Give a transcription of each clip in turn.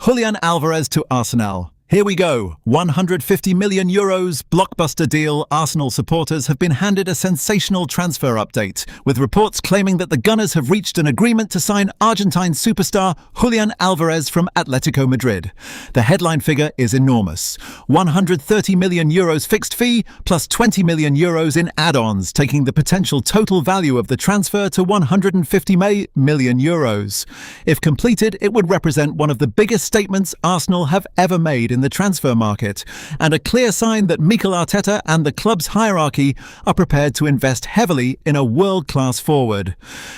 Julian Alvarez to Arsenal. Here we go. €150 million, blockbuster deal. Arsenal supporters have been handed a sensational transfer update, with reports claiming that the Gunners have reached an agreement to sign Argentine superstar Julian Alvarez from Atletico Madrid. The headline figure is enormous. €130 million fixed fee, plus €20 million in add-ons, taking the potential total value of the transfer to €150 million. If completed, it would represent one of the biggest statements Arsenal have ever made in the transfer market, and a clear sign that Mikel Arteta and the club's hierarchy are prepared to invest heavily in a world-class forward.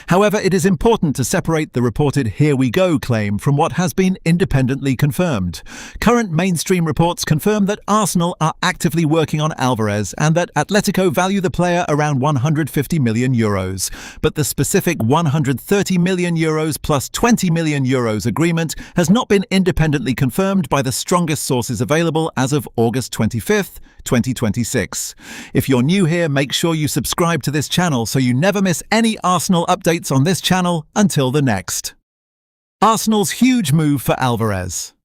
However, it is important to separate the reported "here we go" claim from what has been independently confirmed. Current mainstream reports confirm that Arsenal are actively working on Alvarez and that Atletico value the player around €150 million. But the specific €130 million plus €20 million agreement has not been independently confirmed by the strongest sources available as of August 25th, 2026. If you're new here, make sure you subscribe to this channel so you never miss any Arsenal updates on this channel until the next. Arsenal's huge move for Alvarez.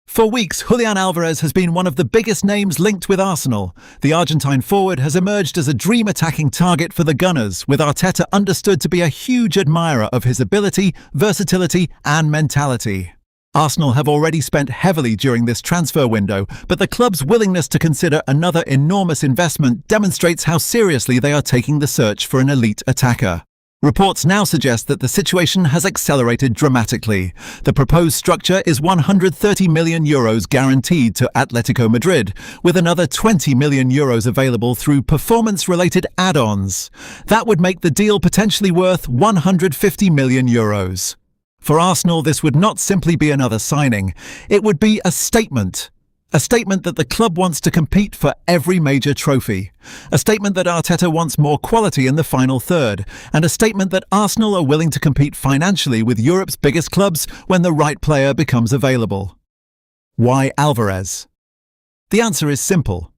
For weeks, Julian Alvarez has been one of the biggest names linked with Arsenal. The Argentine forward has emerged as a dream attacking target for the Gunners, with Arteta understood to be a huge admirer of his ability, versatility, and mentality. Arsenal have already spent heavily during this transfer window, but the club's willingness to consider another enormous investment demonstrates how seriously they are taking the search for an elite attacker. Reports now suggest that the situation has accelerated dramatically. The proposed structure is €130 million guaranteed to Atletico Madrid, with another €20 million available through performance-related add-ons. That would make the deal potentially worth €150 million. For Arsenal, this would not simply be another signing. It would be a statement. A statement that the club wants to compete for every major trophy. A statement that Arteta wants more quality in the final third. And a statement that Arsenal are willing to compete financially with Europe's biggest clubs when the right player becomes available. Why Alvarez? The answer is simple.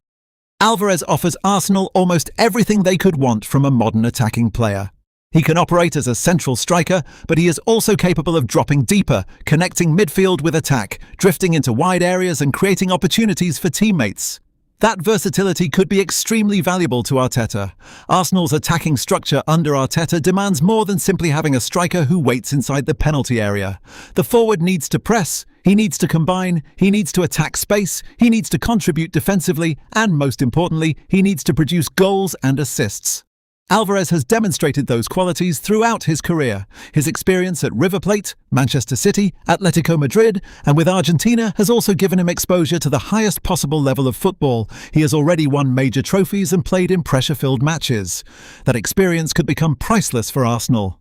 Alvarez offers Arsenal almost everything they could want from a modern attacking player. He can operate as a central striker, but he is also capable of dropping deeper, connecting midfield with attack, drifting into wide areas and creating opportunities for teammates. That versatility could be extremely valuable to Arteta. Arsenal's attacking structure under Arteta demands more than simply having a striker who waits inside the penalty area. The forward needs to press, he needs to combine, he needs to attack space, he needs to contribute defensively, and most importantly, he needs to produce goals and assists. Alvarez has demonstrated those qualities throughout his career. His experience at River Plate, Manchester City, Atletico Madrid, and with Argentina has also given him exposure to the highest possible level of football. He has already won major trophies and played in pressure-filled matches. That experience could become priceless for Arsenal.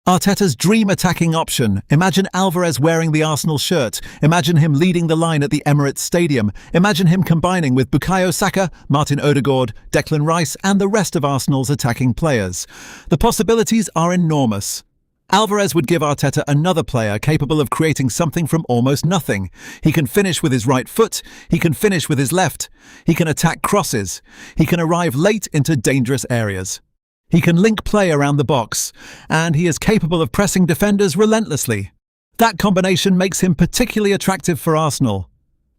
Arteta's dream attacking option. Imagine Alvarez wearing the Arsenal shirt. Imagine him leading the line at the Emirates Stadium. Imagine him combining with Bukayo Saka, Martin Odegaard, Declan Rice, and the rest of Arsenal's attacking players. The possibilities are enormous. Alvarez would give Arteta another player capable of creating something from almost nothing. He can finish with his right foot. He can finish with his left. He can attack crosses. He can arrive late into dangerous areas. He can link play around the box, and he is capable of pressing defenders relentlessly. That combination makes him particularly attractive for Arsenal.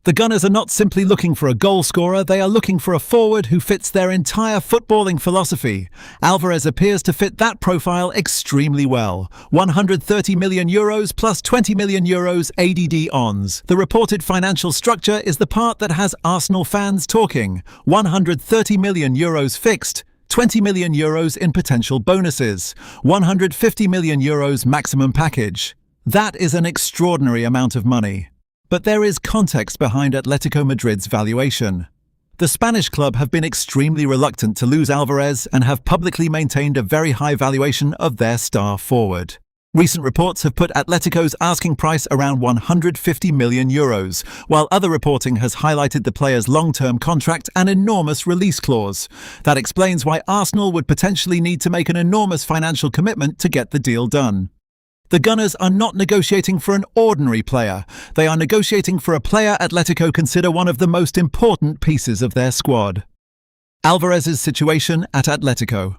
The Gunners are not simply looking for a goal scorer, they are looking for a forward who fits their entire footballing philosophy. Alvarez appears to fit that profile extremely well. €130 million plus €20 million ADD-ons. The reported financial structure is the part that has Arsenal fans talking. €130 million fixed. €20 million in potential bonuses, €150 million maximum package. That is an extraordinary amount of money. But there is context behind Atletico Madrid's valuation. The Spanish club have been extremely reluctant to lose Alvarez and have publicly maintained a very high valuation of their star forward. Recent reports have put Atletico's asking price around €150 million, while other reporting has highlighted the player's long-term contract and enormous release clause. That explains why Arsenal would potentially need to make an enormous financial commitment to get the deal done. The Gunners are not negotiating for an ordinary player. They are negotiating for a player Atletico consider one of the most important pieces of their squad. Alvarez's situation at Atletico.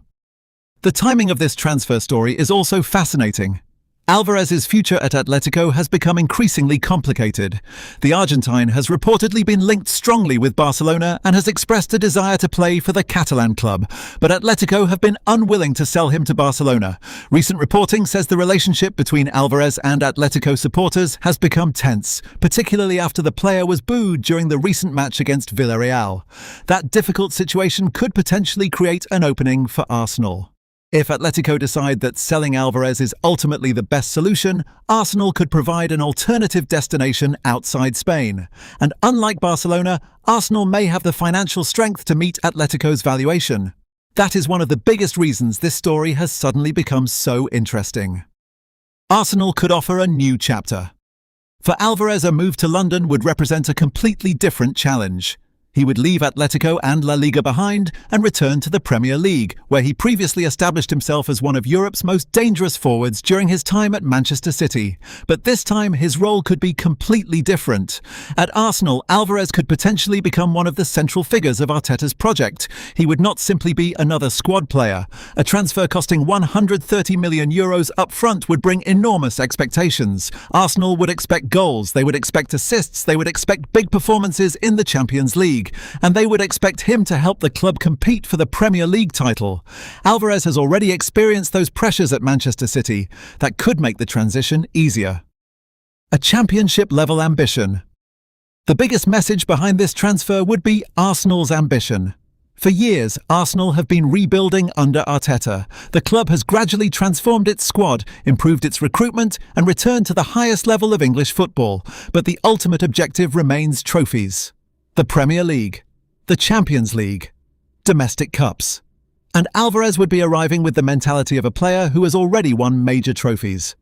The timing of this transfer story is also fascinating. Alvarez's future at Atletico has become increasingly complicated. The Argentine has reportedly been linked strongly with Barcelona and has expressed a desire to play for the Catalan club, but Atletico have been unwilling to sell him to Barcelona. Recent reporting says the relationship between Alvarez and Atletico supporters has become tense, particularly after the player was booed during the recent match against Villarreal. That difficult situation could potentially create an opening for Arsenal. If Atletico decide that selling Alvarez is ultimately the best solution, Arsenal could provide an alternative destination outside Spain. And unlike Barcelona, Arsenal may have the financial strength to meet Atletico's valuation. That is one of the biggest reasons this story has suddenly become so interesting. Arsenal could offer a new chapter. For Alvarez, a move to London would represent a completely different challenge. He would leave Atletico and La Liga behind and return to the Premier League, where he previously established himself as one of Europe's most dangerous forwards during his time at Manchester City. But this time, his role could be completely different. At Arsenal, Alvarez could potentially become one of the central figures of Arteta's project. He would not simply be another squad player. A transfer costing €130 million up front would bring enormous expectations. Arsenal would expect goals, they would expect assists, they would expect big performances in the Champions League. And they would expect him to help the club compete for the Premier League title. Alvarez has already experienced those pressures at Manchester City. That could make the transition easier. A championship-level ambition. The biggest message behind this transfer would be Arsenal's ambition. For years, Arsenal have been rebuilding under Arteta. The club has gradually transformed its squad, improved its recruitment, and returned to the highest level of English football. But the ultimate objective remains trophies. The Premier League, the Champions League, domestic cups. And Alvarez would be arriving with the mentality of a player who has already won major trophies.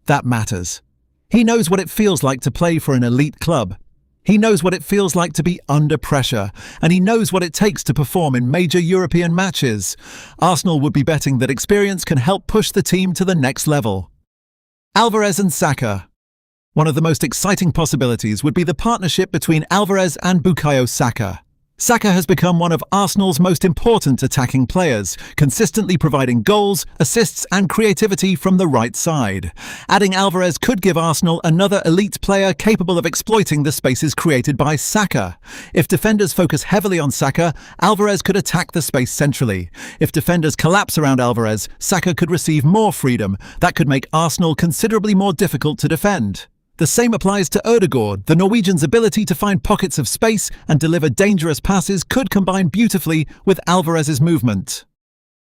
That matters. He knows what it feels like to play for an elite club. He knows what it feels like to be under pressure, and he knows what it takes to perform in major European matches. Arsenal would be betting that experience can help push the team to the next level. Alvarez and Saka. One of the most exciting possibilities would be the partnership between Alvarez and Bukayo Saka. Saka has become one of Arsenal's most important attacking players, consistently providing goals, assists and creativity from the right side. Adding Alvarez could give Arsenal another elite player capable of exploiting the spaces created by Saka. If defenders focus heavily on Saka, Alvarez could attack the space centrally. If defenders collapse around Alvarez, Saka could receive more freedom. That could make Arsenal considerably more difficult to defend. The same applies to Ødegaard. The Norwegian's ability to find pockets of space and deliver dangerous passes could combine beautifully with Alvarez's movement.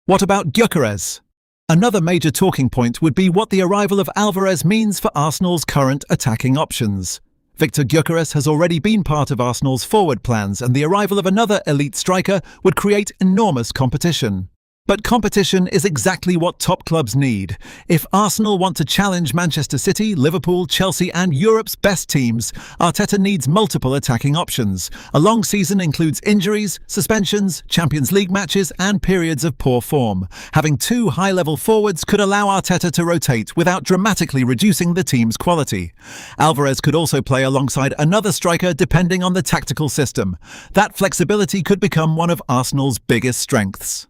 What about Gyökeres? Another major talking point would be what the arrival of Alvarez means for Arsenal's current attacking options. Victor Gyökeres has already been part of Arsenal's forward plans, and the arrival of another elite striker would create enormous competition. But competition is exactly what top clubs need. If Arsenal want to challenge Manchester City, Liverpool, Chelsea and Europe's best teams, Arteta needs multiple attacking options. A long season includes injuries, suspensions, Champions League matches and periods of poor form. Having two high-level forwards could allow Arteta to rotate without dramatically reducing the team's quality. Alvarez could also play alongside another striker depending on the tactical system. That flexibility could become one of Arsenal's biggest strengths.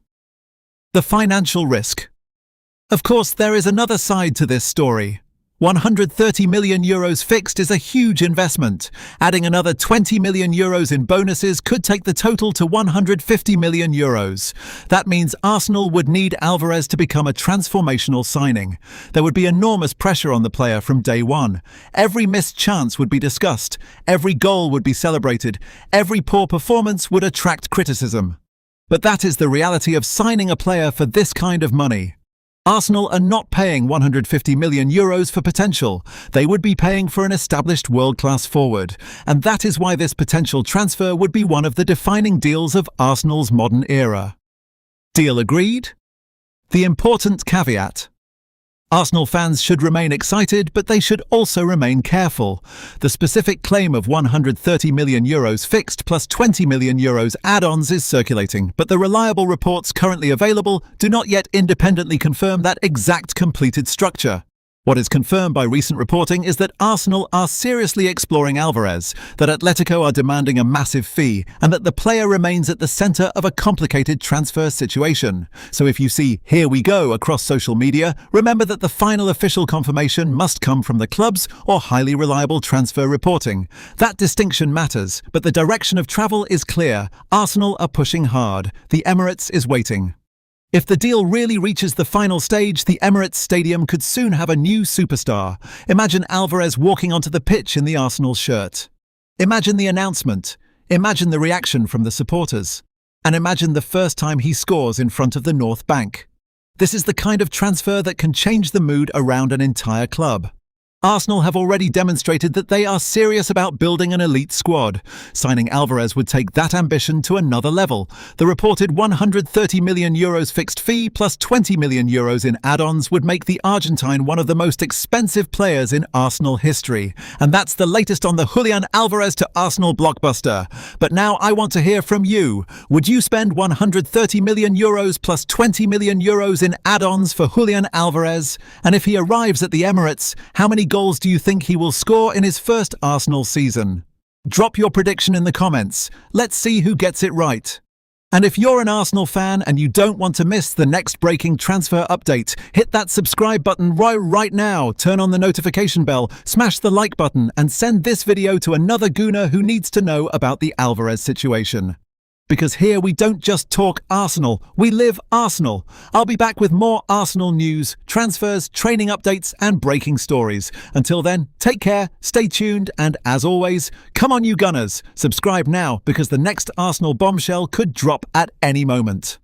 The financial risk. Of course, there is another side to this story. €130 million fixed is a huge investment. Adding another €20 million in bonuses could take the total to €150 million. That means Arsenal would need Alvarez to become a transformational signing. There would be enormous pressure on the player from day one. Every missed chance would be discussed. Every goal would be celebrated. Every poor performance would attract criticism. But that is the reality of signing a player for this kind of money. Arsenal are not paying €150 million for potential. They would be paying for an established world-class forward. And that is why this potential transfer would be one of the defining deals of Arsenal's modern era. Deal agreed? The important caveat. Arsenal fans should remain excited, but they should also remain careful. The specific claim of €130 million fixed plus €20 million add-ons is circulating, but the reliable reports currently available do not yet independently confirm that exact completed structure. What is confirmed by recent reporting is that Arsenal are seriously exploring Alvarez, that Atletico are demanding a massive fee, and that the player remains at the centre of a complicated transfer situation. So if you see "here we go" across social media, remember that the final official confirmation must come from the clubs or highly reliable transfer reporting. That distinction matters, but the direction of travel is clear. Arsenal are pushing hard. The Emirates is waiting. If the deal really reaches the final stage, the Emirates Stadium could soon have a new superstar. Imagine Alvarez walking onto the pitch in the Arsenal shirt. Imagine the announcement. Imagine the reaction from the supporters. And imagine the first time he scores in front of the North Bank. This is the kind of transfer that can change the mood around an entire club. Arsenal have already demonstrated that they are serious about building an elite squad. Signing Alvarez would take that ambition to another level. The reported €130 million fixed fee plus €20 million in add-ons would make the Argentine one of the most expensive players in Arsenal history. And that's the latest on the Julian Alvarez to Arsenal blockbuster. But now I want to hear from you. Would you spend €130 million plus €20 million in add-ons for Julian Alvarez? And if he arrives at the Emirates, how many goals do you think he will score in his first Arsenal season? Drop your prediction in the comments. Let's see who gets it right. And if you're an Arsenal fan and you don't want to miss the next breaking transfer update, hit that subscribe button right now, turn on the notification bell, smash the like button, and send this video to another gooner who needs to know about the Alvarez situation. Because here we don't just talk Arsenal, we live Arsenal. I'll be back with more Arsenal news, transfers, training updates, and breaking stories. Until then, take care, stay tuned, and as always, come on you Gunners, subscribe now because the next Arsenal bombshell could drop at any moment.